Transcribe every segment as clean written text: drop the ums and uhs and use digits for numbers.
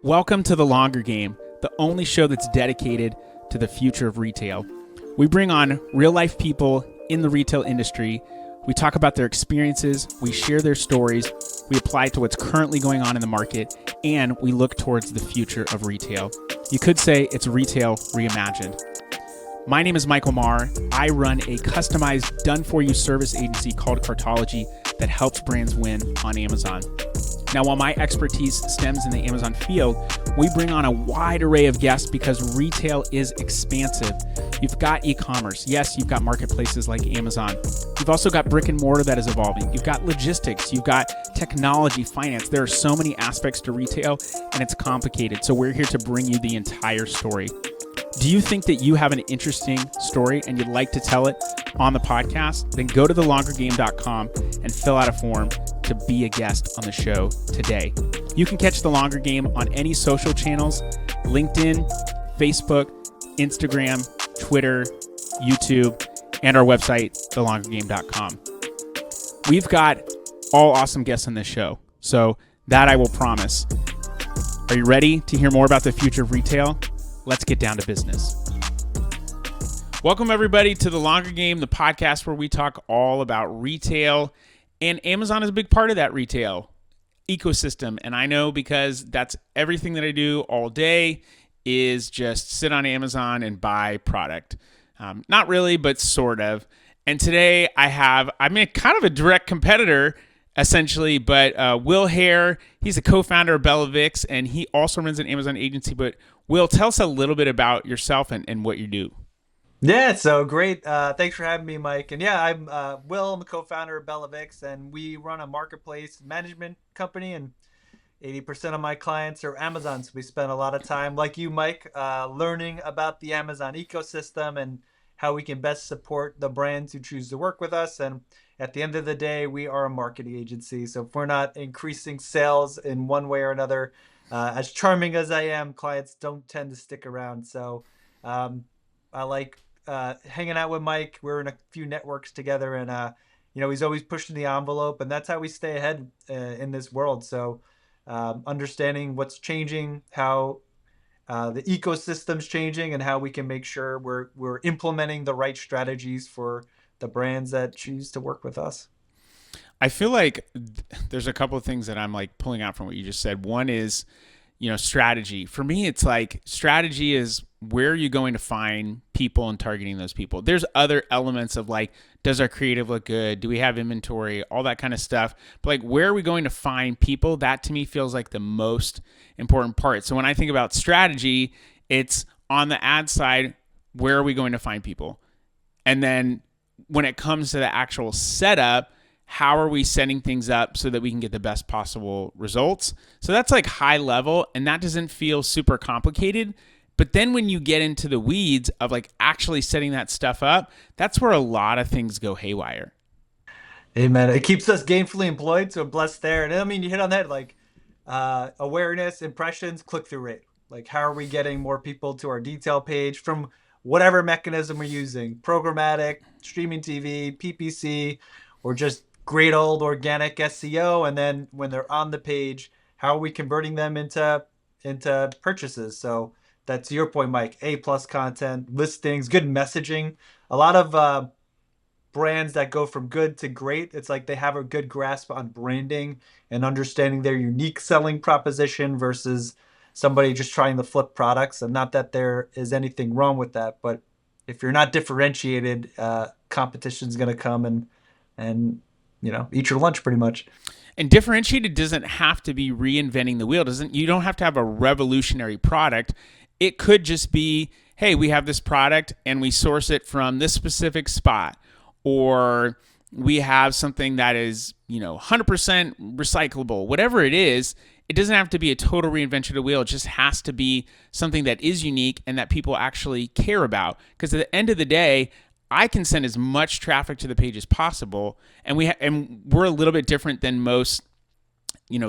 Welcome to The Longer Game, the only show that's dedicated to the future of retail. We bring on real-life people in the retail industry. We talk about their experiences, we share their stories, we apply it to what's currently going on in the market, and we look towards the future of retail. You could say it's Retail Reimagined. My name is Michael Maher. I run a customized, done-for-you service agency called Cartology that helps brands win on Amazon. Now, while my expertise stems in the Amazon field, we bring on a wide array of guests because retail is expansive. You've got e-commerce. Yes, you've got marketplaces like Amazon. You've also got brick and mortar that is evolving. You've got logistics. You've got technology, finance. There are so many aspects to retail, and it's complicated. So we're here to bring you the entire story. Do you think that you have an interesting story and you'd like to tell it on the podcast? Then go to thelongergame.com and fill out a form to be a guest on the show today. You can catch The Longer Game on any social channels: LinkedIn, Facebook, Instagram, Twitter, YouTube, and our website, thelongergame.com. We've got all awesome guests on this show, so that I will promise. Are you ready to hear more about the future of retail? Let's get down to business. Welcome, everybody, to The Longer Game, the podcast where we talk all about retail. And Amazon is a big part of that retail ecosystem. And I know because that's everything that I do all day is just sit on Amazon and buy product. Not really, but sort of. And today I'm kind of a direct competitor, essentially, but Will Hare, he's a co-founder of Bella Vix, and he also runs an Amazon agency. But Will, tell us a little bit about yourself and what you do. Yeah, so great. Thanks for having me, Mike. And yeah, I'm Will. I'm the co-founder of Bella Vix, and we run a marketplace management company, and 80% of my clients are Amazon. So we spend a lot of time, like you, Mike, learning about the Amazon ecosystem and how we can best support the brands who choose to work with us. And at the end of the day, we are a marketing agency. So if we're not increasing sales in one way or another, as charming as I am, clients don't tend to stick around. So I like hanging out with Mike. We're in a few networks together, and he's always pushing the envelope, and that's how we stay ahead in this world. So understanding what's changing, how the ecosystem's changing, and how we can make sure we're implementing the right strategies for the brands that choose to work with us. I feel like there's a couple of things that I'm like pulling out from what you just said. One is, strategy. For me, it's like strategy is where are you going to find people and targeting those people. There's other elements of like, does our creative look good? Do we have inventory? All that kind of stuff. But like, where are we going to find people? That to me feels like the most important part. So when I think about strategy, it's on the ad side, where are we going to find people? And then when it comes to the actual setup, how are we setting things up so that we can get the best possible results? So that's like high level, and that doesn't feel super complicated. But then when you get into the weeds of like actually setting that stuff up, that's where a lot of things go haywire. Hey, man, it keeps us gainfully employed, so blessed there. And I mean, you hit on that, like awareness, impressions, click-through rate. Like, how are we getting more people to our detail page from whatever mechanism we're using? Programmatic, streaming TV, PPC, or just great old organic SEO. And then when they're on the page, how are we converting them into purchases? So that's your point, Mike. A+ content, listings, good messaging. A lot of brands that go from good to great, it's like they have a good grasp on branding and understanding their unique selling proposition versus somebody just trying to flip products. And not that there is anything wrong with that, but if you're not differentiated, competition's going to come and eat your lunch pretty much. And differentiated doesn't have to be reinventing the wheel. You don't have to have a revolutionary product. It could just be, hey, we have this product and we source it from this specific spot, or we have something that is, 100% recyclable. Whatever it is, it doesn't have to be a total reinvention of the wheel. It just has to be something that is unique and that people actually care about. Because at the end of the day, I can send as much traffic to the page as possible, and we're a little bit different than most,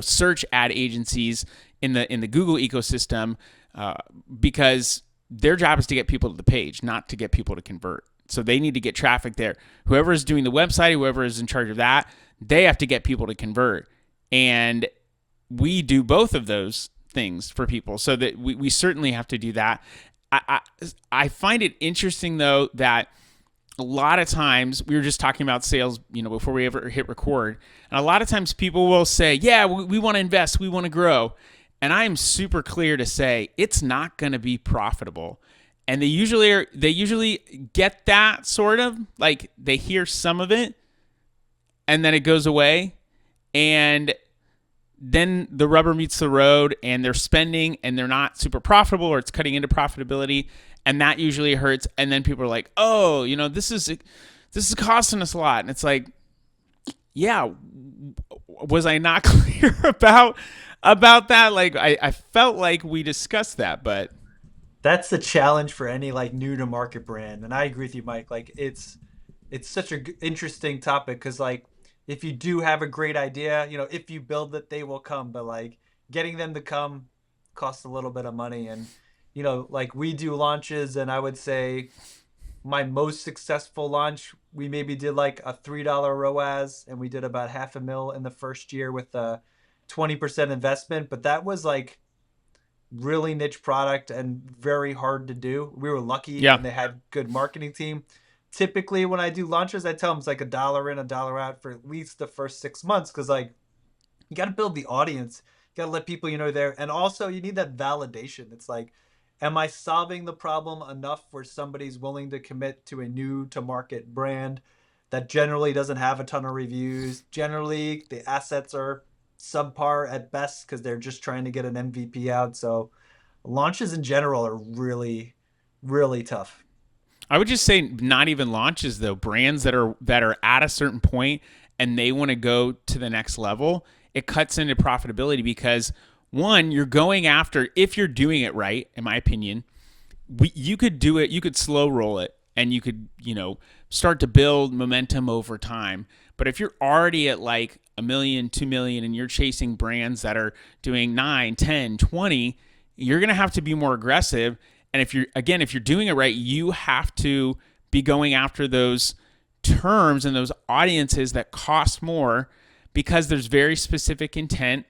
search ad agencies in the Google ecosystem, because their job is to get people to the page, not to get people to convert. So they need to get traffic there. Whoever is doing the website, whoever is in charge of that, they have to get people to convert, and we do both of those things for people. So that we certainly have to do that. I find it interesting though that a lot of times we were just talking about sales, before we ever hit record. And a lot of times people will say, yeah, we want to invest, we want to grow. And I am super clear to say it's not going to be profitable. And they usually get that sort of, like, they hear some of it and then it goes away. And then the rubber meets the road and they're spending and they're not super profitable, or it's cutting into profitability. And that usually hurts. And then people are like, oh, this is costing us a lot. And it's like, yeah, was I not clear about that? Like, I felt like we discussed that, but That's the challenge for any like new to market brand, and I agree with you, Mike. Like it's such a interesting topic because like if you do have a great idea, if you build it, they will come. But like getting them to come costs a little bit of money, and like we do launches, and I would say my most successful launch, we maybe did like a $3 ROAS, and we did about half a mil in the first year with a 20% investment. But that was like really niche product and very hard to do. We were lucky yeah. and they had good marketing team. Typically when I do launches, I tell them it's like $1 in, $1 out for at least the first 6 months. Cause like you got to build the audience. You got to let people, there. And also you need that validation. It's like, am I solving the problem enough where somebody's willing to commit to a new to market brand that generally doesn't have a ton of reviews? Generally the assets are subpar at best because they're just trying to get an MVP out. So launches in general are really, really tough. I would just say not even launches though. Brands that are at a certain point and they want to go to the next level, it cuts into profitability because one, you're going after, if you're doing it right, in my opinion, you could do it, you could slow roll it and you could, start to build momentum over time. But if you're already at like 1 million, 2 million, and you're chasing brands that are doing 9, 10, 20, you're going to have to be more aggressive. And if you're doing it right, you have to be going after those terms and those audiences that cost more because there's very specific intent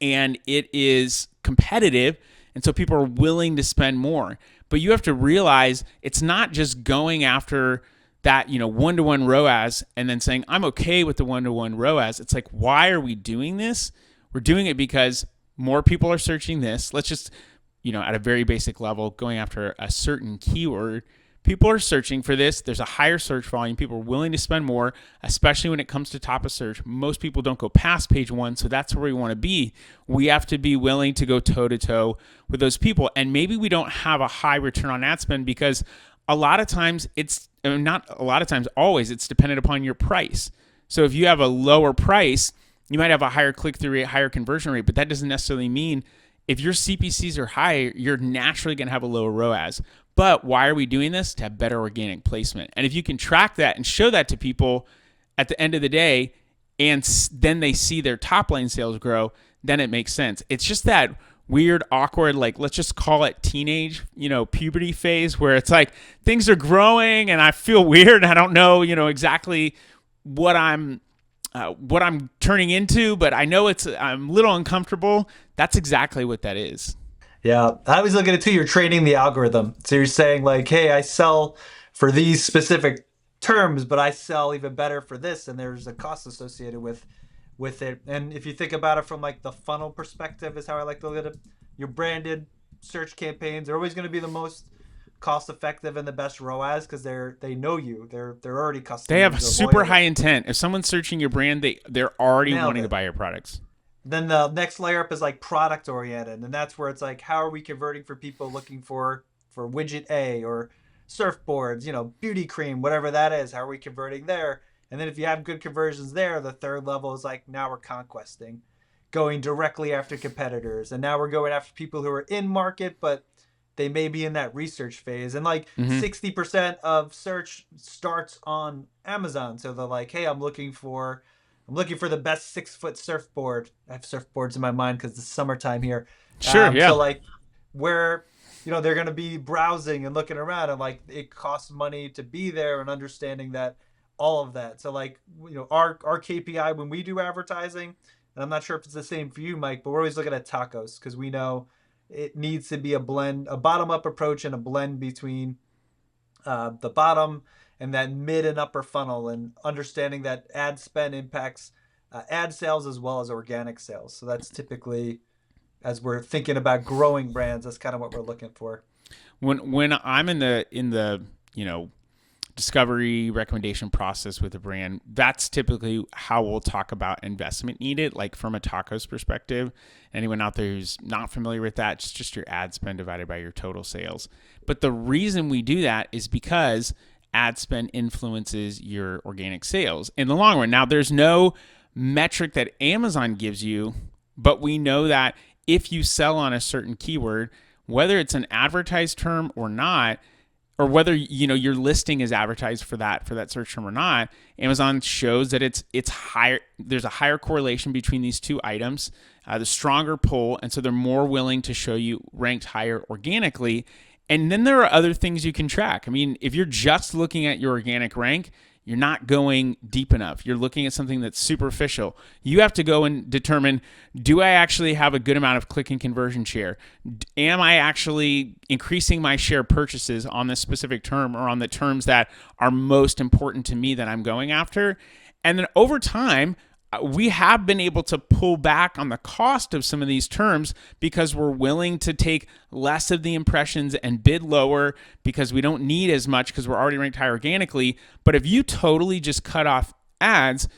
and it is competitive. And so people are willing to spend more. But you have to realize it's not just going after that, one-to-one ROAS and then saying, I'm okay with the one-to-one ROAS. It's like, why are we doing this? We're doing it because more people are searching this. Let's just, at a very basic level, going after a certain keyword. People are searching for this. There's a higher search volume. People are willing to spend more, especially when it comes to top of search. Most people don't go past page 1, so that's where we want to be. We have to be willing to go toe-to-toe with those people. And maybe we don't have a high return on ad spend because a lot of times always, it's dependent upon your price. So if you have a lower price, you might have a higher click-through rate, higher conversion rate, but that doesn't necessarily mean if your CPCs are higher, you're naturally going to have a lower ROAS. But why are we doing this? To have better organic placement. And if you can track that and show that to people at the end of the day, and then they see their top line sales grow, then it makes sense. It's just that weird, awkward, like let's just call it teenage, puberty phase where it's like things are growing and I feel weird. And I don't know, exactly what I'm turning into, but I know I'm a little uncomfortable. That's exactly what that is. Yeah, I was looking at it too. You're training the algorithm. So you're saying like, hey, I sell for these specific terms, but I sell even better for this, and there's a cost associated with it. And if you think about it from like the funnel perspective, is how I like to look at it. Your branded search campaigns are always going to be the most cost effective and the best ROAS because they know you. They're already customers. They have super high intent. If someone's searching your brand, they're already wanting to buy your products. Then the next layer up is like product oriented, and that's where it's like, how are we converting for people looking for widget A or surfboards, beauty cream, whatever that is. How are we converting there? And then if you have good conversions there, the third level is like, now we're conquesting, going directly after competitors, and now we're going after people who are in market, but they may be in that research phase. And like 60% of search starts on Amazon, so they're like, hey, I'm looking for the best 6-foot surfboard. I have surfboards in my mind because it's summertime here. Sure, yeah. So like where, they're going to be browsing and looking around, and like it costs money to be there, and understanding that all of that. So like, our KPI when we do advertising and I'm not sure if it's the same for you, Mike, but we're always looking at tacos because we know it needs to be a blend, a bottom up approach and a blend between the bottom and that mid and upper funnel, and understanding that ad spend impacts ad sales as well as organic sales. So that's typically, as we're thinking about growing brands, that's kind of what we're looking for. When I'm in the discovery recommendation process with a brand, that's typically how we'll talk about investment needed, like from a tacos perspective. Anyone out there who's not familiar with that, it's just your ad spend divided by your total sales. But the reason we do that is because ad spend influences your organic sales in the long run. Now, there's no metric that Amazon gives you, but we know that if you sell on a certain keyword, whether it's an advertised term or not, or whether your listing is advertised for that search term or not, Amazon shows that it's higher. There's a higher correlation between these two items, the stronger pull, and so they're more willing to show you ranked higher organically. And then there are other things you can track. I mean, if you're just looking at your organic rank, you're not going deep enough. You're looking at something that's superficial. You have to go and determine, do I actually have a good amount of click and conversion share? Am I actually increasing my share purchases on this specific term or on the terms that are most important to me that I'm going after? And then over time, we have been able to pull back on the cost of some of these terms because we're willing to take less of the impressions and bid lower because we don't need as much because we're already ranked high organically. But if you totally just cut off ads,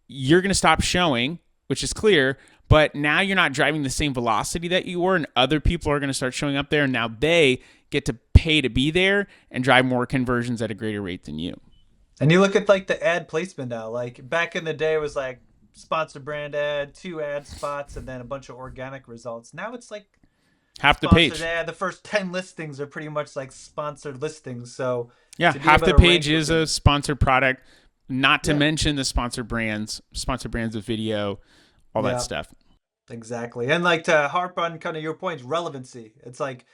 you're going to stop showing, which is clear, but now you're not driving the same velocity that you were, and other people are going to start showing up there, and now they get to pay to be there and drive more conversions at a greater rate than you. And you look at like the ad placement now, like back in the day it was like sponsored brand ad, 2 ad spots, and then a bunch of organic results. Now it's like half the page. Ad. The first 10 listings are pretty much like sponsored listings. So yeah, half the page is a sponsored product, not to mention the sponsored brands with video, all that stuff. Exactly. And like to harp on kind of your points, relevancy. It's like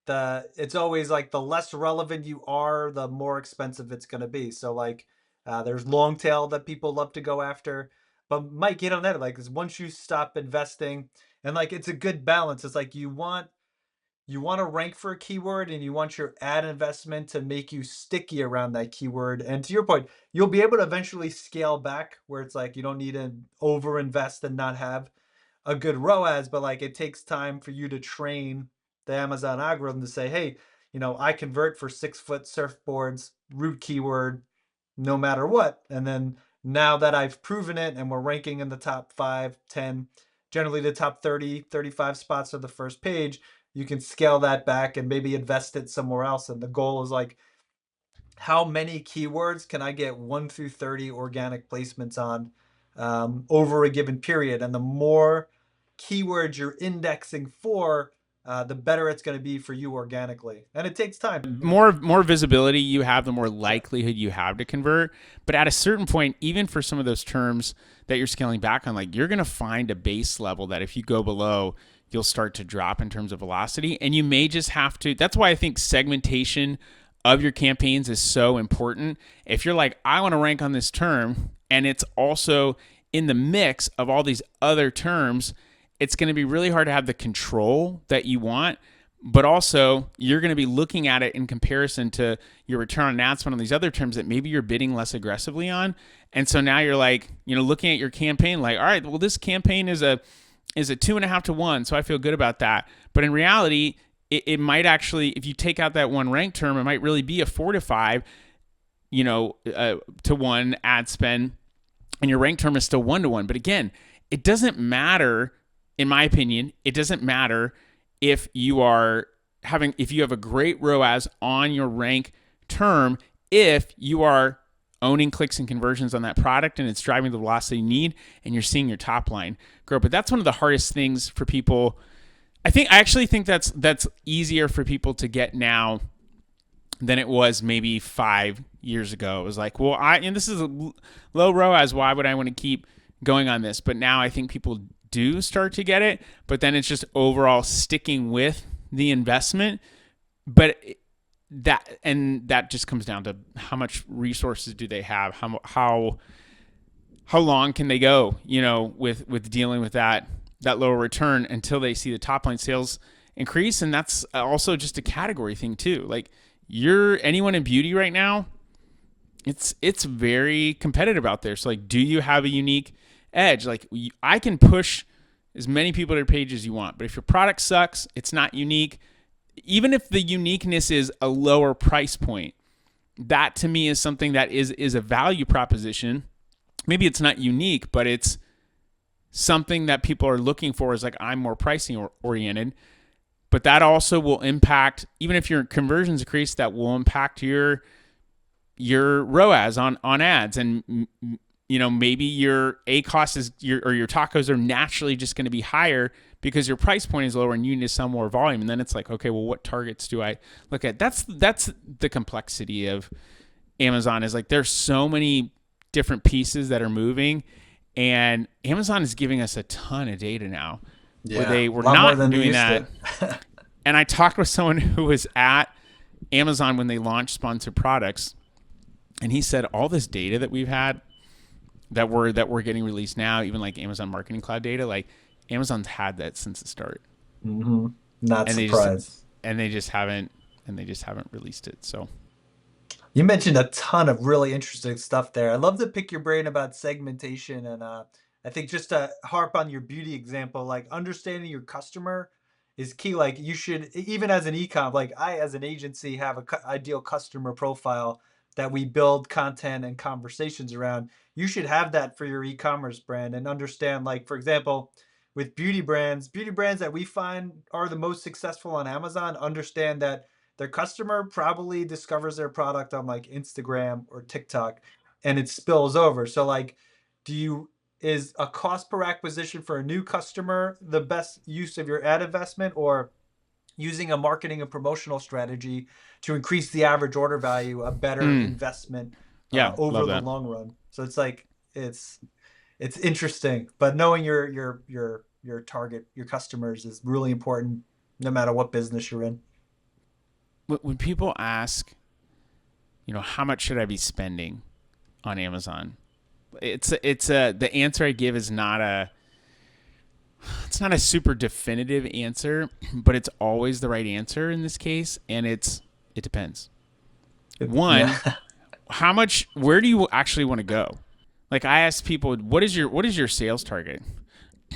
it's always like the less relevant you are, the more expensive it's going to be. So like there's long tail that people love to go after. But Mike, hit on that. Like, once you stop investing, and like it's a good balance. It's like you want to rank for a keyword, and you want your ad investment to make you sticky around that keyword. And to your point, you'll be able to eventually scale back where it's like you don't need to over invest and not have a good ROAS, but like it takes time for you to train the Amazon algorithm to say, hey, I convert for 6-foot surfboards, root keyword, no matter what. And then now that I've proven it and we're ranking in the top 5, 10, generally the top 30, 35 spots of the first page, you can scale that back and maybe invest it somewhere else. And the goal is like, how many keywords can I get 1 through 30 organic placements on over a given period? And the more keywords you're indexing for, the better it's going to be for you organically. And it takes time. More visibility you have, the more likelihood you have to convert. But at a certain point, even for some of those terms that you're scaling back on, like you're going to find a base level that if you go below, you'll start to drop in terms of velocity. And you may just have to, that's why I think segmentation of your campaigns is so important. If you're like, I want to rank on this term, and it's also in the mix of all these other terms, it's going to be really hard to have the control that you want, but also you're going to be looking at it in comparison to your return on ad spend on these other terms that maybe you're bidding less aggressively on. And so now you're like, looking at your campaign like, all right, well, this campaign is a 2.5 to 1. So I feel good about that. But in reality, it might actually, if you take out that one rank term, it might really be a 4 to 5, to 1 ad spend, and your rank term is still 1 to 1. But again, it doesn't matter. In my opinion, it doesn't matter if you have a great ROAS on your rank term, if you are owning clicks and conversions on that product and it's driving the velocity you need and you're seeing your top line grow. But that's one of the hardest things for people. I actually think that's easier for people to get now than it was maybe 5 years ago. It was like, well, and this is a low ROAS. Why would I want to keep going on this? But now I think people do start to get it, but then it's just overall sticking with the investment. But that just comes down to how much resources do they have, how how long can they go, with dealing with that lower return until they see the top line sales increase. And that's also just a category thing too. Like, you're anyone in beauty right now, it's very competitive out there. So like, do you have a unique edge? Like, I can push as many people to your page as you want, but if your product sucks, it's not unique, even if the uniqueness is a lower price point, that to me is something that is a value proposition. Maybe it's not unique, but it's something that people are looking for, is like, I'm more pricing oriented. But that also will impact, even if your conversions increase, that will impact your ROAS on ads. And maybe your ACoS is your tacos are naturally just going to be higher because your price point is lower and you need to sell more volume. And then it's like, okay, well, what targets do I look at? That's the complexity of Amazon, is like, there's so many different pieces that are moving, and Amazon is giving us a ton of data now. Yeah, where they were not doing that. And I talked with someone who was at Amazon when they launched sponsored products, and he said all this data that we've had that we're getting released now, even like Amazon Marketing Cloud data, like Amazon's had that since the start. Mm-hmm. Not surprised. They just haven't released it. So you mentioned a ton of really interesting stuff there. I'd love to pick your brain about segmentation, and I think just to harp on your beauty example, like, understanding your customer is key. Like, you should, even as an e-com, like, I as an agency have a ideal customer profile that we build content and conversations around. You should have that for your e-commerce brand, and understand, like, for example, with beauty brands that we find are the most successful on Amazon, understand that their customer probably discovers their product on like Instagram or TikTok, and it spills over. So like, is a cost per acquisition for a new customer the best use of your ad investment, or using a marketing and promotional strategy to increase the average order value a better investment over the long run? So it's like, it's interesting, but knowing your target, your customers, is really important no matter what business you're in. When people ask, how much should I be spending on Amazon? The answer I give is it's not a super definitive answer, but it's always the right answer in this case. And it depends. One, where do you actually want to go? Like, I ask people, what is your sales target?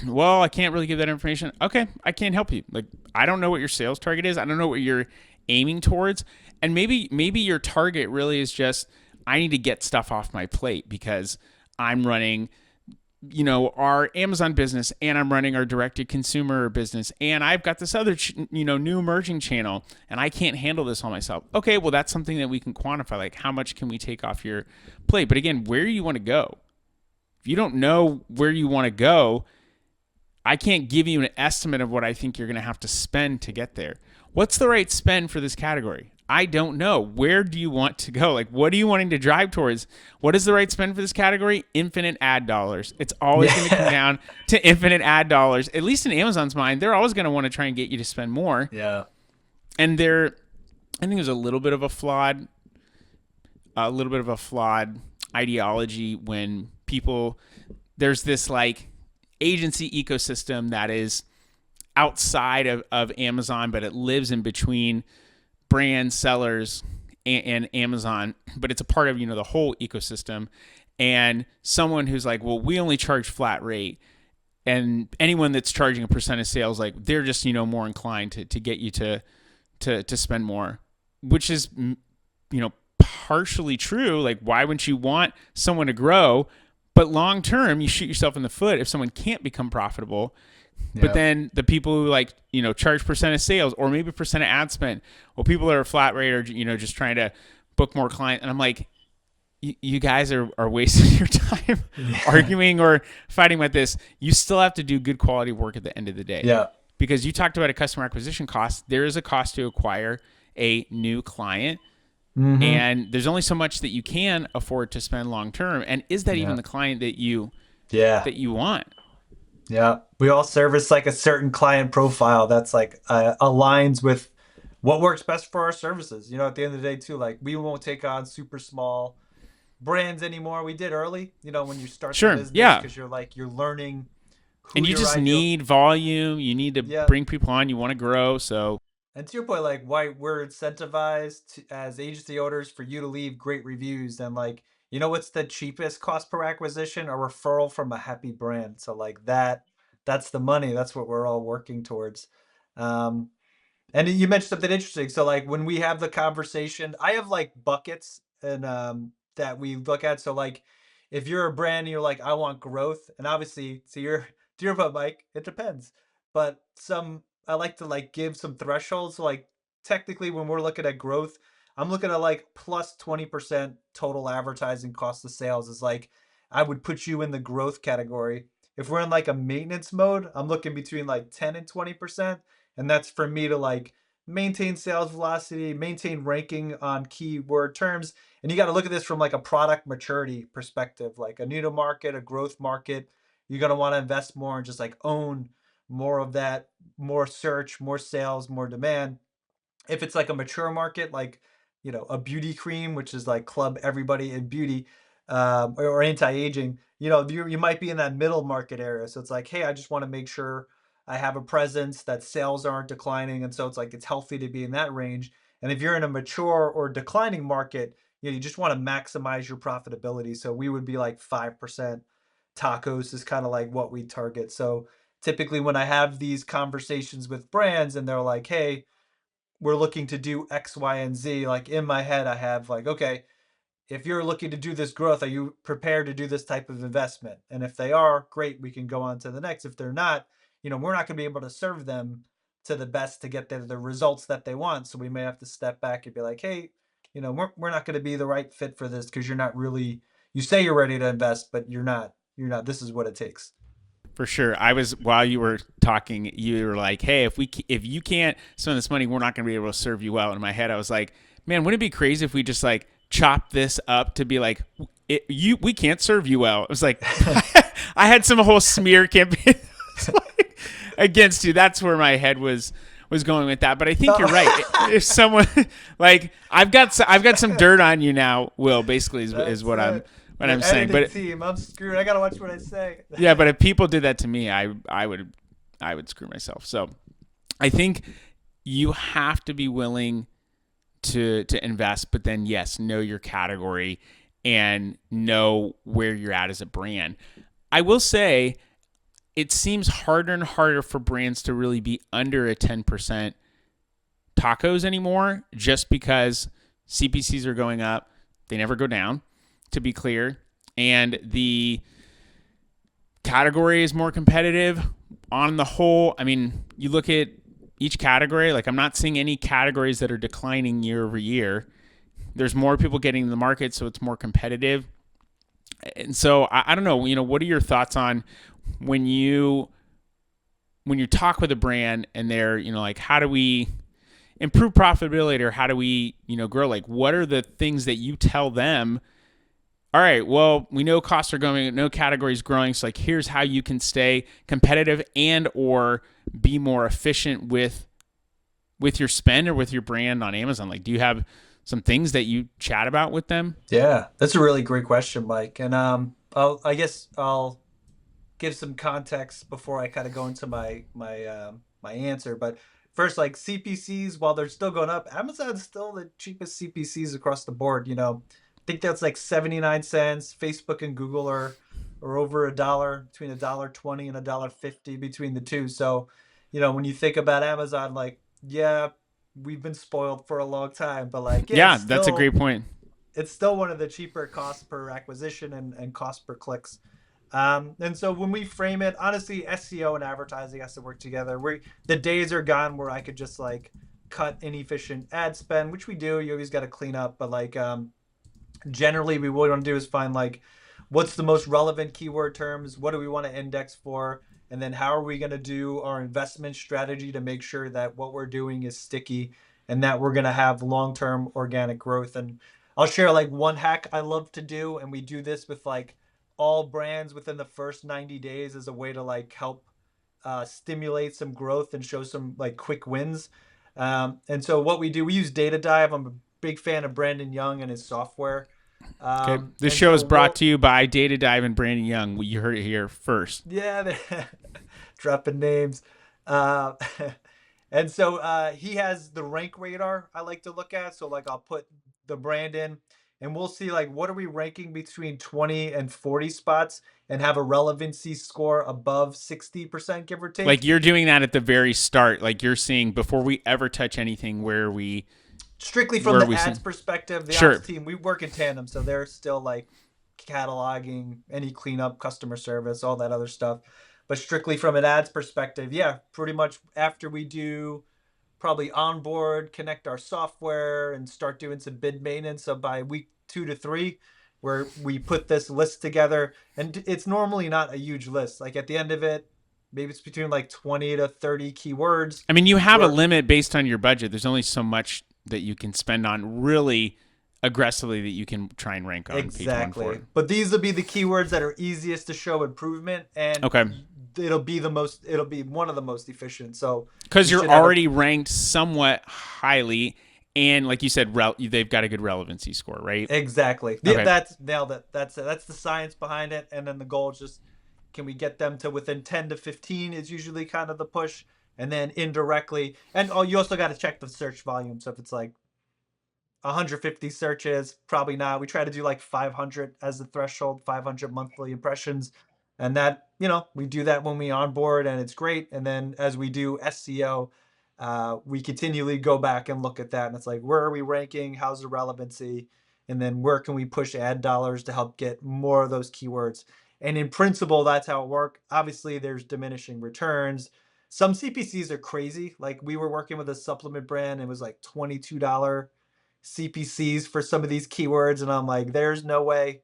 Well, I can't really give that information. Okay, I can't help you. Like, I don't know what your sales target is. I don't know what you're aiming towards. And maybe your target really is just, I need to get stuff off my plate because I'm running, our Amazon business, and I'm running our direct-to-consumer business, and I've got this other, new emerging channel, and I can't handle this all myself. Okay, well, that's something that we can quantify. Like, how much can we take off your plate? But again, where do you want to go? If you don't know where you want to go, I can't give you an estimate of what I think you're going to have to spend to get there. What's the right spend for this category? I don't know. Where do you want to go? Like, what are you wanting to drive towards? What is the right spend for this category? Infinite ad dollars. It's always going to come down to infinite ad dollars. At least in Amazon's mind, they're always going to want to try and get you to spend more. Yeah. And I think there's a little bit of a flawed ideology when there's this like agency ecosystem that is outside of Amazon, but it lives in between brand sellers and Amazon, but it's a part of, the whole ecosystem. And someone who's like, well, we only charge flat rate, and anyone that's charging a percent of sales, like, they're just, more inclined to get you to spend more, which is, partially true. Like, why wouldn't you want someone to grow? But long term, you shoot yourself in the foot if someone can't become profitable. But then the people who charge percent of sales, or maybe percent of ad spend, well, people that are flat rate are, just trying to book more clients. And I'm like, you guys are wasting your time arguing or fighting about this. You still have to do good quality work at the end of the day. Yeah. Because you talked about a customer acquisition cost. There is a cost to acquire a new client. Mm-hmm. And there's only so much that you can afford to spend long term. And is that even the client that you want? Yeah, we all service like a certain client profile that's like aligns with what works best for our services. At the end of the day too, like, we won't take on super small brands anymore. We did early, when you start the Sure. business, Yeah. because you're learning who And you your just ideal. need volume. You need to Yeah. bring people on. You want to grow. So And to your point, like why we're incentivized as agency owners for you to leave great reviews, and what's the cheapest cost per acquisition? A referral from a happy brand. So like that's the money. That's what we're all working towards. Um, and you mentioned something interesting. So like when we have the conversation, I have like buckets and that we look at. So like if you're a brand and you're like, I want growth, and obviously, so you're to your point, Mike, it depends. But some I like to like give some thresholds. So like technically when we're looking at growth, I'm looking at like plus 20% total advertising cost of sales is like I would put you in the growth category. If we're in like a maintenance mode, I'm looking between like 10 and 20%. And that's for me to like maintain sales velocity, maintain ranking on keyword terms. And you got to look at this from like a product maturity perspective, like a new to market, a growth market. You're going to want to invest more and just like own more of that, more search, more sales, more demand. If it's like a mature market, like a beauty cream, which is like club everybody in beauty, or anti-aging, you might be in that middle market area. So it's like, hey, I just want to make sure I have a presence, that sales aren't declining, and so it's like it's healthy to be in that range. And if you're in a mature or declining market, you just want to maximize your profitability. So we would be like 5% tacos is kind of like what we target. So typically when I have these conversations with brands and they're like, hey, we're looking to do X, Y, and Z. Like in my head, I have like, okay, if you're looking to do this growth, are you prepared to do this type of investment? And if they are, great, we can go on to the next. If they're not, we're not going to be able to serve them to the best to get the results that they want. So we may have to step back and be like, hey, we're not going to be the right fit for this because you're not really, you say you're ready to invest, but you're not. You're not. This is what it takes. for sure, I was while you were talking, you were like, "Hey, if you can't spend this money, we're not going to be able to serve you well." In my head, I was like, "Man, wouldn't it be crazy if we just like chop this up to be like, we can't serve you well?" It was like I had some whole smear campaign against you. That's where my head was going with that. But I think you're right. If someone like I've got some dirt on you now, Will. Basically, is That's what I'm it. what The I'm saying. editing But team, I'm screwed. I gotta watch what I say. yeah, but if people did that to me, I would screw myself. So I think you have to be willing to invest, but then yes, know your category and know where you're at as a brand. I will say it seems harder and harder for brands to really be under a 10% tacos anymore just because CPCs are going up. They never go down, to be clear. And the category is more competitive. On the whole, I mean, you look at each category, like I'm not seeing any categories that are declining year over year. There's more people getting in the market, so it's more competitive. And so I don't know, what are your thoughts on when you talk with a brand and they're, like, how do we improve profitability or how do we, grow? Like, what are the things that you tell them? All right, well, we know costs are going, no categories growing. So like, here's how you can stay competitive and or be more efficient with your spend or with your brand on Amazon. Like, do you have some things that you chat about with them? Yeah, that's a really great question, Mike. And I guess I'll give some context before I kind of go into my answer. But first, like CPCs, while they're still going up, Amazon's still the cheapest CPCs across the board. I think that's like 79 cents. Facebook and Google are over $1, between $1.20 and $1.50 between the two. So, when you think about Amazon, like, yeah, we've been spoiled for a long time, but like, yeah, Yeah, that's a great point. it's still one of the cheaper costs per acquisition and cost per clicks. And so when we frame it, honestly, SEO and advertising has to work together. The days are gone where I could just like cut inefficient ad spend, which we do. You always got to clean up, but like generally, we what we want to do is find like what's the most relevant keyword terms, what do we want to index for, and then how are we going to do our investment strategy to make sure that what we're doing is sticky and that we're going to have long-term organic growth. And I'll share like one hack I love to do, and we do this with like all brands within the first 90 days as a way to like help stimulate some growth and show some like quick wins. And so what we do, we use Data Dive. I'm a big fan of Brandon Young and his software. Okay. This And show so is brought to you by Data Dive and Brandon Young. You heard it here first. yeah, dropping names. Uh, and so he has the rank radar I like to look at. So like I'll put the brand in and we'll see like what are we ranking between 20 and 40 spots and have a relevancy score above 60%, give or Like take. you're doing that at the very start. Like you're seeing before we ever touch anything Strictly from where the we ads see. perspective, the Sure. ops team, we work in tandem. So they're still like cataloging, any cleanup, customer service, all that other stuff. But strictly from an ads perspective, yeah, pretty much after we do probably onboard, connect our software, and start doing some bid maintenance. So by week 2 to 3, where we put this list together, and it's normally not a huge list. Like at the end of it, maybe it's between like 20 to 30 keywords. I mean, you have a Where limit based on your budget. There's only so much that you can spend on really aggressively that you can try and rank on page 1 for. exactly, but these will be the keywords that are easiest to show improvement, and Okay. it'll be one of the most efficient. So Because you you're should have already ranked somewhat highly, and like you said, they've got a good relevancy score, right? exactly. Okay. Yeah, that's nailed it. That's it. That's the science behind it. And then the goal is just, can we get them to within 10 to 15 is usually kind of the push. And then indirectly, and you also got to check the search volume. So if it's like 150 searches, probably not. We try to do like 500 as the threshold, 500 monthly impressions. And that, we do that when we onboard and it's great. And then as we do SEO, we continually go back and look at that. And it's like, where are we ranking? How's the relevancy? And then where can we push ad dollars to help get more of those keywords? And in principle, that's how it works. Obviously, there's diminishing returns. Some CPCs are crazy. Like we were working with a supplement brand. It was like $22 CPCs for some of these keywords. And I'm like, there's no way.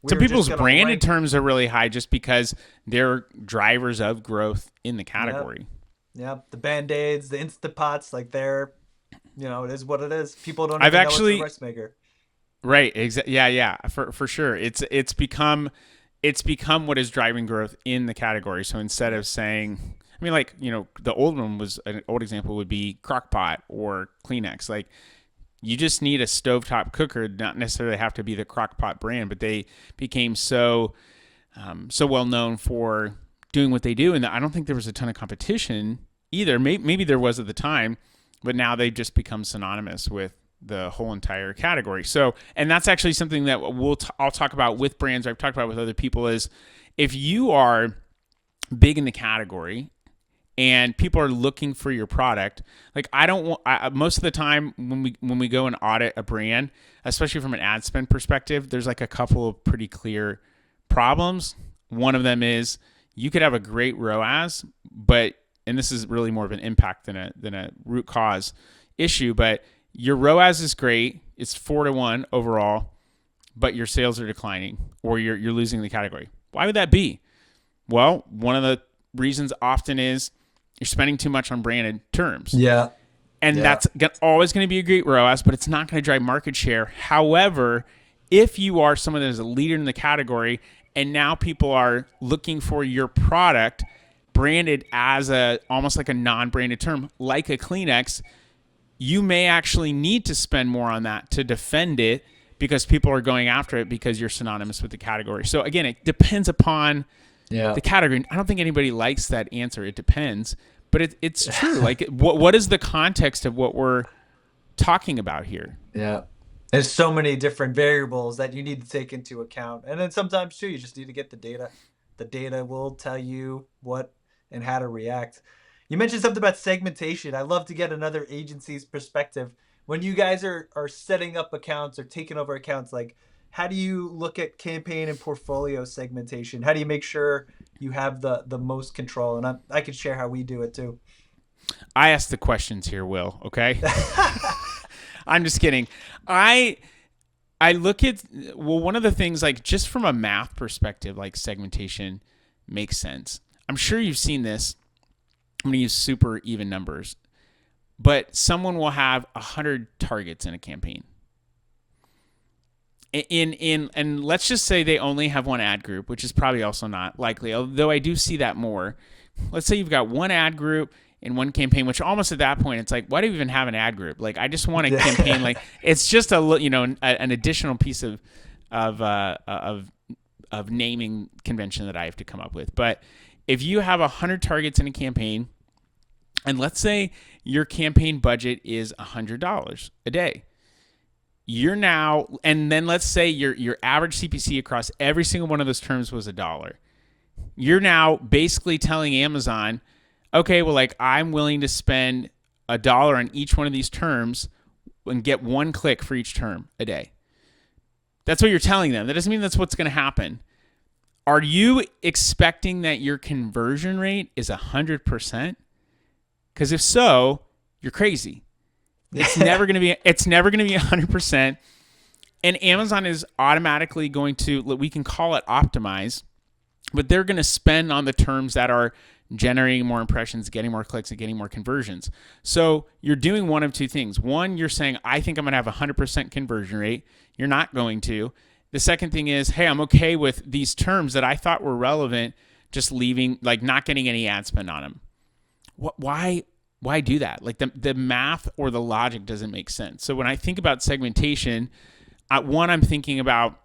So We're just people's gonna branded rank. terms are really high just because they're drivers of growth in the category. Yeah, the Band-Aids, the Instapots, like they're, it is what it is. People don't I've even actually- know it's a rice maker. Right. Yeah. For sure. It's become what is driving growth in the category. So instead of saying, I mean, like, the old one was an old example would be Crock-Pot or Kleenex. Like, you just need a stovetop cooker, not necessarily have to be the Crock-Pot brand, but they became so well known for doing what they do. And I don't think there was a ton of competition either. Maybe there was at the time, but now they've just become synonymous with the whole entire category. So, and that's actually something that I'll talk about with brands, or I've talked about with other people, is if you are big in the category and people are looking for your product, like most of the time when we go and audit a brand, especially from an ad spend perspective, there's like a couple of pretty clear problems. One of them is you could have a great ROAS, and this is really more of an impact than a root cause issue, but your ROAS is great. It's 4-1 overall, but your sales are declining or you're losing the category. Why would that be? Well, one of the reasons often is you're spending too much on branded terms. Yeah. And that's always going to be a great ROAS, but it's not going to drive market share. However, if you are someone that is a leader in the category and now people are looking for your product branded as almost like a non-branded term, like a Kleenex, you may actually need to spend more on that to defend it because people are going after it because you're synonymous with the category. So again, it depends upon the category. I don't think anybody likes that answer. It depends, but it's true. Like what is the context of what we're talking about here? Yeah. There's so many different variables that you need to take into account. And then sometimes too, you just need to get the data. The data will tell you what and how to react. You mentioned something about segmentation. I'd love to get another agency's perspective. When you guys are setting up accounts or taking over accounts, like how do you look at campaign and portfolio segmentation? How do you make sure you have the most control? And I can share how we do it too. I ask the questions here, Will, okay? I'm just kidding. I look at, one of the things, like just from a math perspective, like segmentation makes sense. I'm sure you've seen this. I'm going to use super even numbers, but someone will have 100 targets in a campaign. And let's just say they only have one ad group, which is probably also not likely, although I do see that more. Let's say you've got one ad group in one campaign, which almost at that point, it's like, why do we even have an ad group? Like, I just want a campaign. Like, it's just an additional piece of naming convention that I have to come up with. But if you have 100 targets in a campaign, and let's say your campaign budget is $100 a day, you're now, and then let's say your average CPC across every single one of those terms was $1. You're now basically telling Amazon, okay, well, like, I'm willing to spend $1 on each one of these terms and get one click for each term a day. That's what you're telling them. That doesn't mean that's what's going to happen. Are you expecting that your conversion rate is 100%? Because if so, you're crazy. It's never going to be 100%. And Amazon is automatically going to, we can call it optimize, but they're going to spend on the terms that are generating more impressions, getting more clicks, and getting more conversions. So you're doing one of two things. One, you're saying, I think I'm going to have a 100% conversion rate. You're not going to. The second thing is, hey, I'm okay with these terms that I thought were relevant, just leaving, like, not getting any ad spend on them. Why do that? Like, the math or the logic doesn't make sense. So when I think about segmentation, I'm thinking about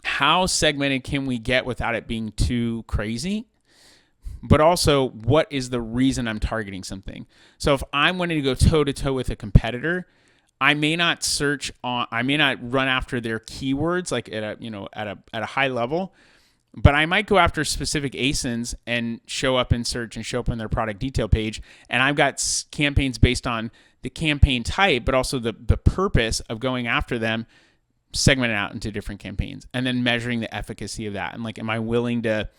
how segmented can we get without it being too crazy? But also, what is the reason I'm targeting something? So if I'm wanting to go toe to toe with a competitor, I may not run after their keywords like at a high level, but I might go after specific ASINs and show up in search and show up on their product detail page. And I've got campaigns based on the campaign type, but also the purpose of going after them, segmented out into different campaigns, and then measuring the efficacy of that. And like, am I willing to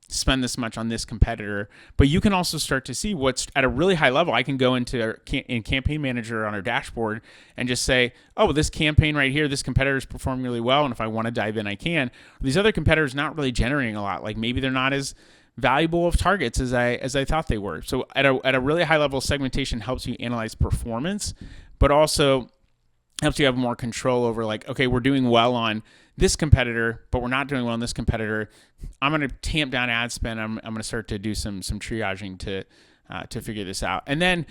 spend this much on this competitor? But you can also start to see what's at a really high level. I can go into in Campaign Manager on our dashboard and just say, oh, this campaign right here, this competitor is performing really well, and if I want to dive in, I can. These other competitors not really generating a lot. Like, maybe they're not as valuable of targets as I thought they were. So at a really high level, segmentation helps you analyze performance, but also helps you have more control over, like, okay, we're doing well on this competitor, but we're not doing well on this competitor. I'm going to tamp down ad spend. I'm going to start to do some triaging to figure this out. And then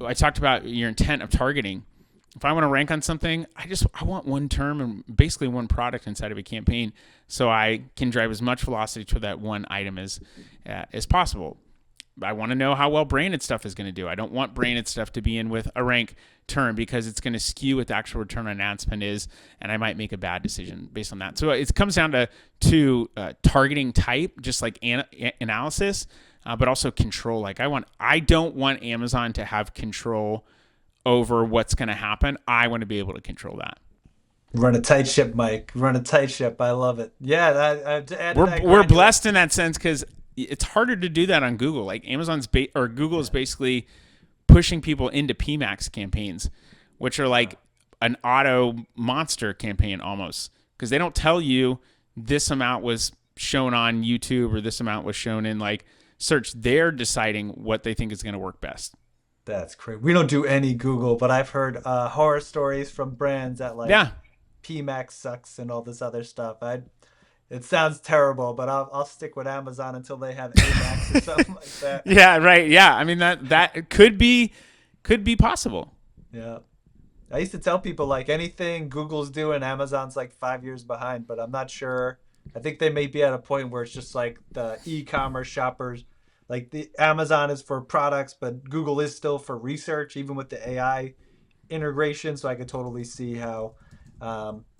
I talked about your intent of targeting. If I want to rank on something, I want one term and basically one product inside of a campaign, so I can drive as much velocity to that one item as possible. I want to know how well branded stuff is going to do. I don't want branded stuff to be in with a rank term because it's going to skew what the actual return on ad spend is, and I might make a bad decision based on that. So it comes down to targeting type, just like analysis, but also control. Like, I don't want Amazon to have control over what's going to happen. I want to be able to control that. Run a tight ship, Mike. Run a tight ship. I love it. Yeah, we're blessed in that sense because it's harder to do that on Google. Like, Google is basically pushing people into PMAX campaigns, which are like an auto monster campaign almost, because they don't tell you this amount was shown on YouTube or this amount was shown in like search. They're deciding what they think is going to work best. That's crazy. We don't do any Google, but I've heard horror stories from brands that like PMAX sucks and all this other stuff. It sounds terrible, but I'll stick with Amazon until they have AMAX or something like that. Yeah, right. Yeah, I mean that could be possible. Yeah, I used to tell people like anything Google's doing, Amazon's like 5 years behind, but I'm not sure. I think they may be at a point where it's just like the e-commerce shoppers, like the Amazon is for products, but Google is still for research, even with the AI integration. So I could totally see how.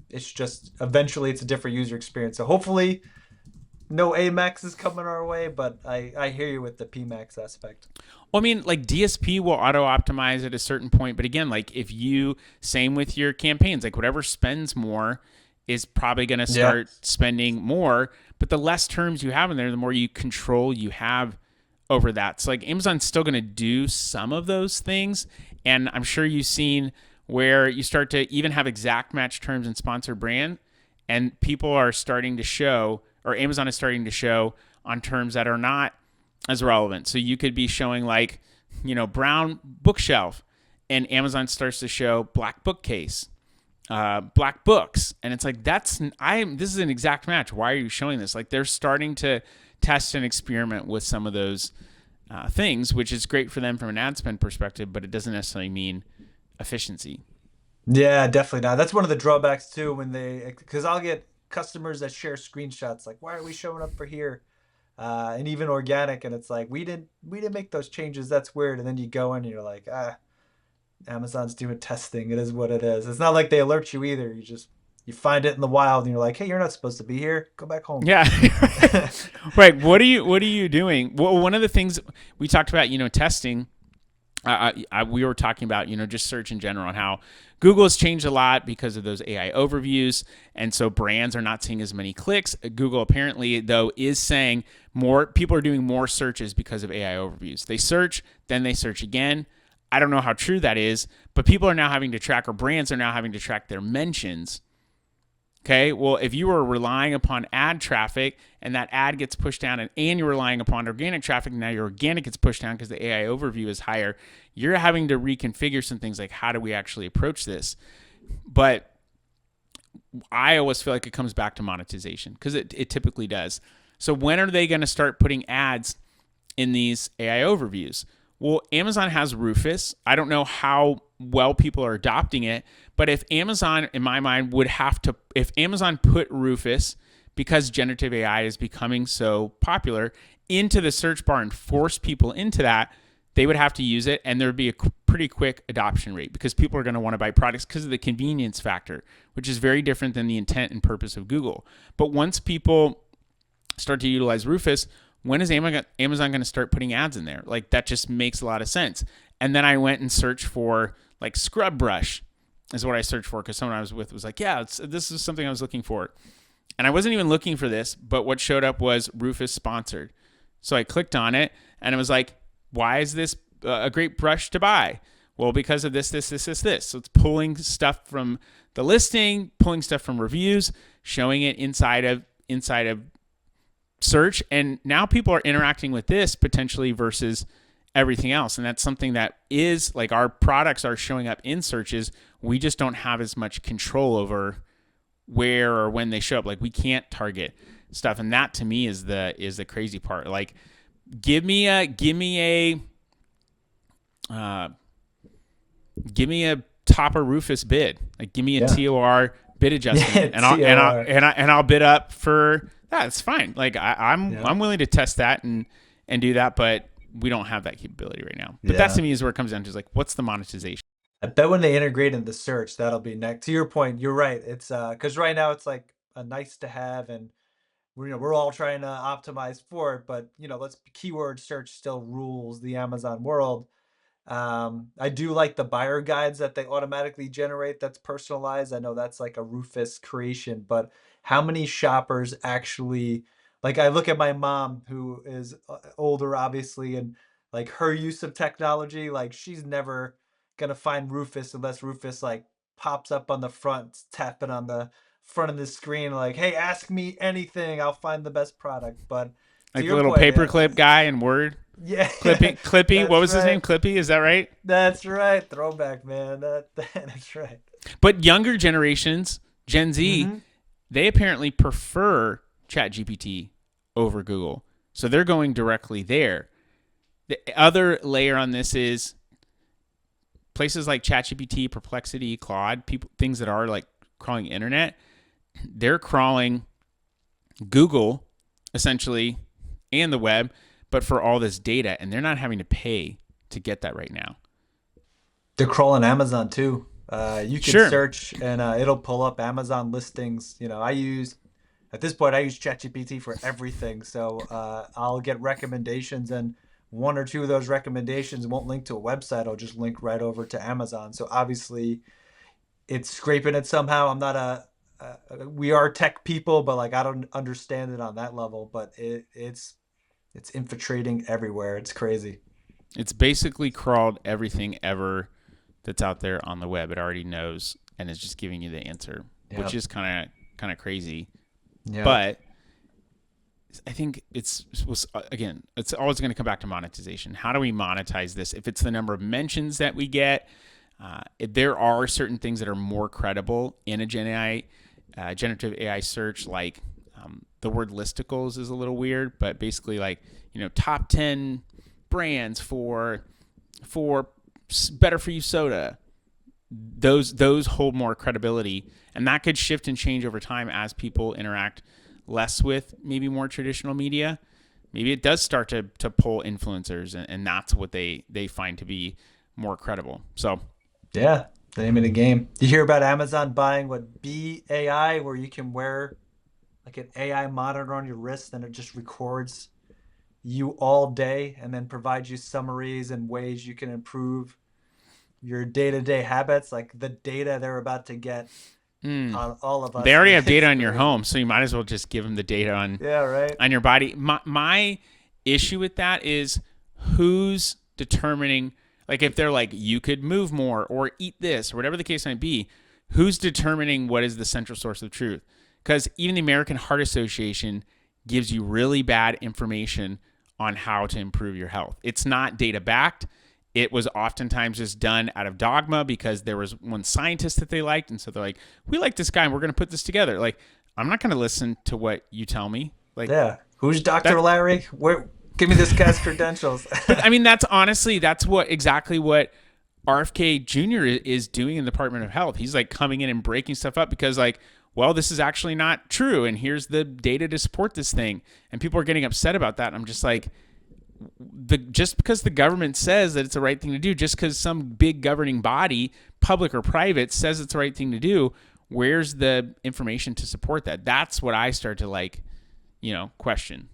It's just eventually it's a different user experience. So hopefully no AMAX is coming our way, but I hear you with the PMAX aspect. Well, I mean, like DSP will auto optimize at a certain point, but again, like same with your campaigns, like whatever spends more is probably going to start spending more, but the less terms you have in there, the more control you have over that. So like Amazon's still going to do some of those things, and I'm sure you've seen where you start to even have exact match terms in sponsored brand, and people are starting to show, or Amazon is starting to show on terms that are not as relevant. So you could be showing like, brown bookshelf, and Amazon starts to show black bookcase, black books. And it's like, this is an exact match. Why are you showing this? Like, they're starting to test and experiment with some of those things, which is great for them from an ad spend perspective, but it doesn't necessarily mean efficiency. Yeah, definitely not. That's one of the drawbacks too when because I'll get customers that share screenshots like, why are we showing up for here? And even organic, and it's like we didn't make those changes. That's weird. And then you go in and you're like, Amazon's doing testing. It is what it is. It's not like they alert you either. You find it in the wild and you're like, hey, you're not supposed to be here. Go back home. Yeah. Right. What are you doing? Well, one of the things we talked about, testing, we were talking about, just search in general and how Google has changed a lot because of those AI overviews. And so brands are not seeing as many clicks. Google apparently, though, is saying more people are doing more searches because of AI overviews. They search, then they search again. I don't know how true that is, but people are now having to track, or brands are now having to track their mentions. Okay, well, if you were relying upon ad traffic and that ad gets pushed down, and you're relying upon organic traffic, and now your organic gets pushed down because the AI overview is higher, you're having to reconfigure some things like, how do we actually approach this? But I always feel like it comes back to monetization, because it typically does. So when are they going to start putting ads in these AI overviews? Well, Amazon has Rufus. I don't know how well people are adopting it, but if Amazon, in my mind, if Amazon put Rufus, because generative AI is becoming so popular, into the search bar and force people into that, they would have to use it, and there would be a pretty quick adoption rate, because people are going to want to buy products because of the convenience factor, which is very different than the intent and purpose of Google. But once people start to utilize Rufus, when is Amazon going to start putting ads in there? Like, that just makes a lot of sense. And then I went and searched for like scrub brush is what I searched for, because someone I was with was like, yeah, this is something I was looking for. And I wasn't even looking for this, but what showed up was Rufus sponsored. So I clicked on it, and it was like, why is this a great brush to buy? Well, because of this. So it's pulling stuff from the listing, pulling stuff from reviews, showing it inside of search, and now people are interacting with this potentially versus everything else. And that's something that is like, our products are showing up in searches. We just don't have as much control over where or when they show up. Like, we can't target stuff, and that to me is the crazy part. Like, give me a Topper Rufus bid. Like, give me a TOR bid adjustment, and I'll bid up for that. It's fine. Like, I'm willing to test that and do that, but we don't have that capability right now. But that to me is where it comes down to, is like, what's the monetization? I bet when they integrate in the search, that'll be next. To your point, you're right. It's because right now it's like a nice to have, and we're all trying to optimize for it. But let's keyword search still rules the Amazon world. I do like the buyer guides that they automatically generate. That's personalized. I know that's like a Rufus creation, but how many shoppers actually, like, I look at my mom, who is older, obviously, and like her use of technology, like, she's never gonna find Rufus unless Rufus like pops up on the front, tapping on the front of the screen, like, hey, ask me anything, I'll find the best product. But like the little paperclip guy in Word. Yeah. Clippy. What was his name? Clippy, is that right? That's right. Throwback, man. That's right. But younger generations, Gen Z, they apparently prefer ChatGPT over Google. So they're going directly there. The other layer on this is places like ChatGPT, Perplexity, Claude, things that are like crawling internet, they're crawling Google essentially and the web, but for all this data, and they're not having to pay to get that right now. They're crawling Amazon too. You can search and it'll pull up Amazon listings. At this point, I use ChatGPT for everything. So I'll get recommendations, and one or two of those recommendations won't link to a website. It'll just link right over to Amazon. So obviously it's scraping it somehow. I'm not we are tech people, but like, I don't understand it on that level, but it's infiltrating everywhere. It's crazy. It's basically crawled everything ever that's out there on the web. It already knows, and it's just giving you the answer, which is kind of crazy. Yeah. But I think it's always going to come back to monetization. How do we monetize this? If it's the number of mentions that we get, there are certain things that are more credible in a generative AI search, like the word listicles is a little weird, but basically, like, top 10 brands, for better for you soda, those hold more credibility, and that could shift and change over time as people interact less with maybe more traditional media. Maybe it does start to pull influencers, and that's what they find to be more credible. So yeah, the name of the game. You hear about Amazon buying BAI, where you can wear like an AI monitor on your wrist, and it just records you all day and then provides you summaries and ways you can improve your day-to-day habits. Like the data they're about to get on all of us. They already have data on your home, so you might as well just give them the data on on your body. My issue with that is who's determining, like if they're like, you could move more or eat this or whatever the case might be, who's determining what is the central source of truth? Because even the American Heart Association gives you really bad information on how to improve your health. It's not data backed. It was oftentimes just done out of dogma because there was one scientist that they liked. And so they're like, we like this guy and we're going to put this together. Like, I'm not going to listen to what you tell me. Like, yeah. Who's Dr. Larry? Give me this guy's credentials. But I mean, that's exactly what RFK Jr. is doing in the Department of Health. He's like coming in and breaking stuff up because like, well, this is actually not true. And here's the data to support this thing. And people are getting upset about that. And I'm just like, just because the government says that it's the right thing to do, just because some big governing body, public or private, says it's the right thing to do, where's the information to support that? That's what I start to like, question.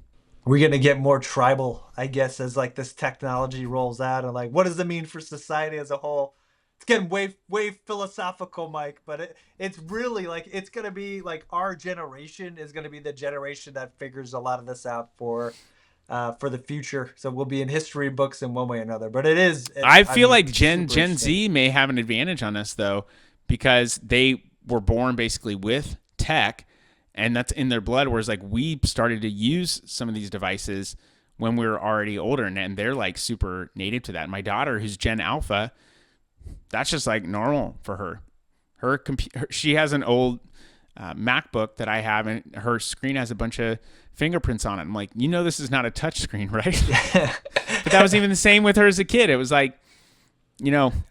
We're going to get more tribal, I guess, as like this technology rolls out, and like, what does it mean for society as a whole? It's getting way philosophical, Mike, but it's really like, it's going to be like our generation is going to be the generation that figures a lot of this out for the future. So we'll be in history books in one way or another. But I feel like Gen Z may have an advantage on us though, because they were born basically with tech and that's in their blood. Whereas like we started to use some of these devices when we were already older, and they're like super native to that. My daughter, who's Gen Alpha, that's just like normal for her. Her computer, she has an old MacBook that I have, and her screen has a bunch of fingerprints on it. I'm like, this is not a touch screen, right? Yeah. But that was even the same with her as a kid. It was like,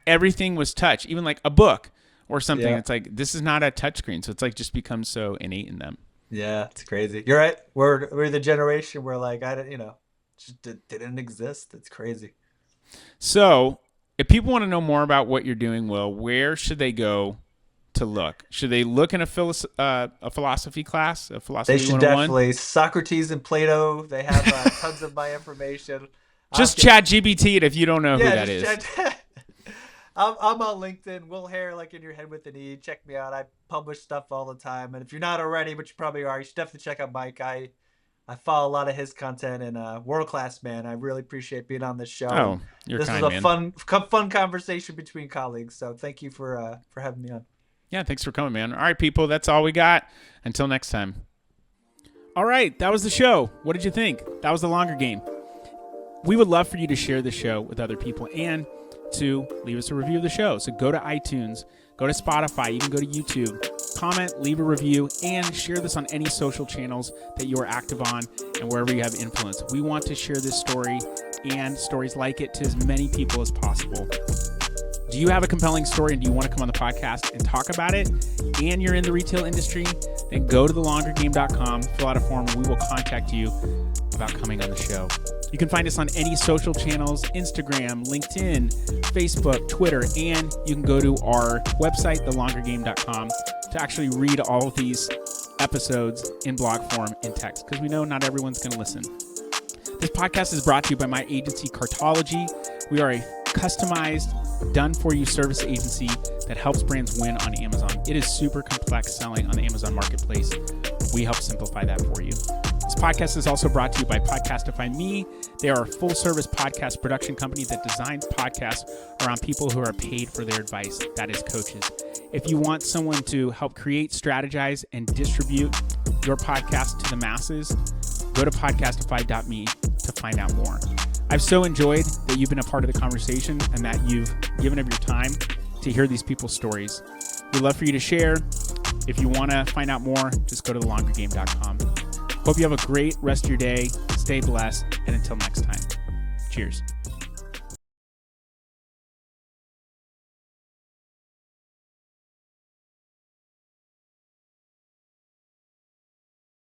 everything was touch, even like a book or something. Yeah. It's like, this is not a touch screen. So it's like just becomes so innate in them. Yeah, it's crazy. You're right. We're the generation where like, just didn't exist. It's crazy. So if people want to know more about what you're doing, Will, where should they go to look? Should they look in a philosophy class, a philosophy 101? They should definitely. Socrates and Plato, they have tons of my information. Just chat GBT it if you don't know who that is. I'm on LinkedIn, Will Hare, like in your head with an E. Check me out. I publish stuff all the time. And if you're not already, but you probably are, you should definitely check out Mike. I follow a lot of his content, and world-class, man. I really appreciate being on this show. Oh, you're kind, man. This was a fun conversation between colleagues. So thank you for having me on. Yeah, thanks for coming, man. All right, people, that's all we got. Until next time. All right, that was the show. What did you think? That was the longer game. We would love for you to share the show with other people and to leave us a review of the show. So go to iTunes, go to Spotify, you can go to YouTube, comment, leave a review, and share this on any social channels that you are active on and wherever you have influence. We want to share this story and stories like it to as many people as possible. Do you have a compelling story and do you want to come on the podcast and talk about it, and you're in the retail industry? Then go to thelongergame.com, fill out a form, and we will contact you about coming on the show. You can find us on any social channels, Instagram, LinkedIn, Facebook, Twitter, and you can go to our website, thelongergame.com, to actually read all of these episodes in blog form in text, because we know not everyone's going to listen. This podcast is brought to you by my agency, Cartology. We are a customized, done-for-you service agency that helps brands win on Amazon. It is super complex selling on the Amazon marketplace. We help simplify that for you. This podcast is also brought to you by Podcastify Me. They are a full-service podcast production company that designs podcasts around people who are paid for their advice. That is coaches. If you want someone to help create, strategize, and distribute your podcast to the masses, go to podcastify.me to find out more. I've so enjoyed that you've been a part of the conversation and that you've given up your time to hear these people's stories. We'd love for you to share. If you want to find out more, just go to thelongergame.com. Hope you have a great rest of your day. Stay blessed, and until next time. Cheers.